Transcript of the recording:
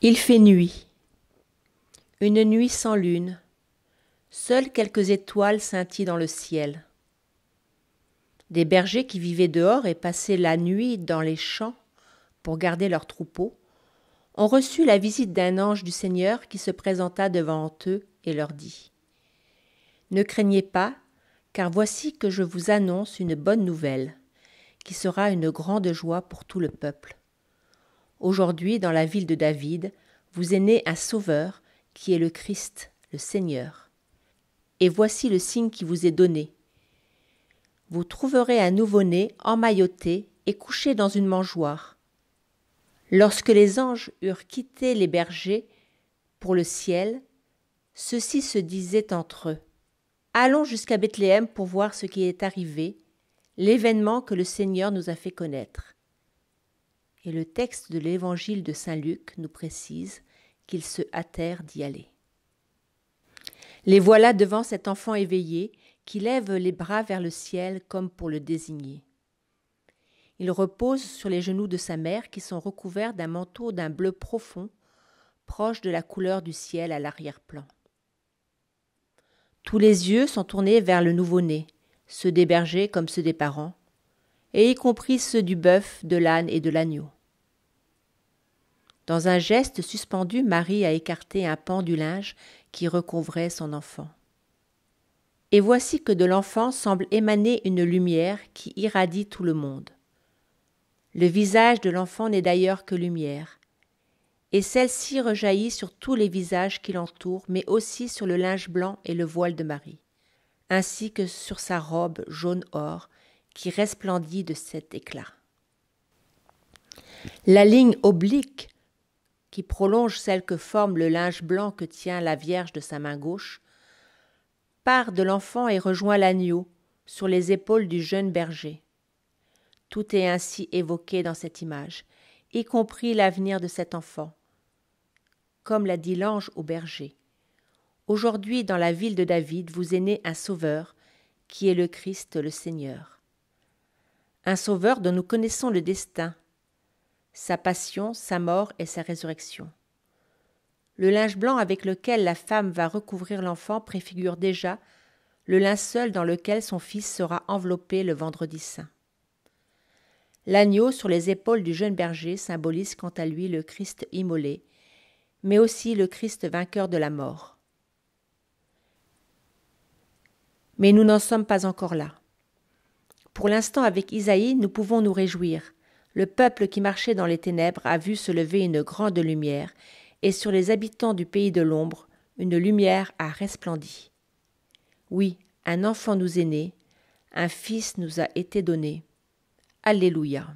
Il fait nuit, une nuit sans lune, seules quelques étoiles scintillent dans le ciel. Des bergers qui vivaient dehors et passaient la nuit dans les champs pour garder leurs troupeaux ont reçu la visite d'un ange du Seigneur qui se présenta devant eux et leur dit : « Ne craignez pas, car voici que je vous annonce une bonne nouvelle, qui sera une grande joie pour tout le peuple. Aujourd'hui, dans la ville de David, vous est né un Sauveur, qui est le Christ, le Seigneur. Et voici le signe qui vous est donné. Vous trouverez un nouveau-né emmailloté et couché dans une mangeoire. » Lorsque les anges eurent quitté les bergers pour le ciel, ceux-ci se disaient entre eux : « Allons jusqu'à Bethléem pour voir ce qui est arrivé, l'événement que le Seigneur nous a fait connaître. » Et le texte de l'évangile de saint Luc nous précise qu'ils se hâtèrent d'y aller. Les voilà devant cet enfant éveillé qui lève les bras vers le ciel comme pour le désigner. Il repose sur les genoux de sa mère qui sont recouverts d'un manteau d'un bleu profond, proche de la couleur du ciel à l'arrière-plan. Tous les yeux sont tournés vers le nouveau-né, ceux des bergers comme ceux des parents, et y compris ceux du bœuf, de l'âne et de l'agneau. Dans un geste suspendu, Marie a écarté un pan du linge qui recouvrait son enfant. Et voici que de l'enfant semble émaner une lumière qui irradie tout le monde. Le visage de l'enfant n'est d'ailleurs que lumière, et celle-ci rejaillit sur tous les visages qui l'entourent, mais aussi sur le linge blanc et le voile de Marie, ainsi que sur sa robe jaune or qui resplendit de cet éclat. La ligne oblique qui prolonge celle que forme le linge blanc que tient la Vierge de sa main gauche, part de l'enfant et rejoint l'agneau sur les épaules du jeune berger. Tout est ainsi évoqué dans cette image, y compris l'avenir de cet enfant. Comme l'a dit l'ange au berger : « Aujourd'hui, dans la ville de David, vous est né un Sauveur, qui est le Christ, le Seigneur. » Un Sauveur dont nous connaissons le destin, sa passion, sa mort et sa résurrection. Le linge blanc avec lequel la femme va recouvrir l'enfant préfigure déjà le linceul dans lequel son fils sera enveloppé le vendredi saint. L'agneau sur les épaules du jeune berger symbolise quant à lui le Christ immolé, mais aussi le Christ vainqueur de la mort. Mais nous n'en sommes pas encore là. Pour l'instant, avec Isaïe, nous pouvons nous réjouir. Le peuple qui marchait dans les ténèbres a vu se lever une grande lumière, et sur les habitants du pays de l'ombre, une lumière a resplendi. Oui, un enfant nous est né, un fils nous a été donné. Alléluia.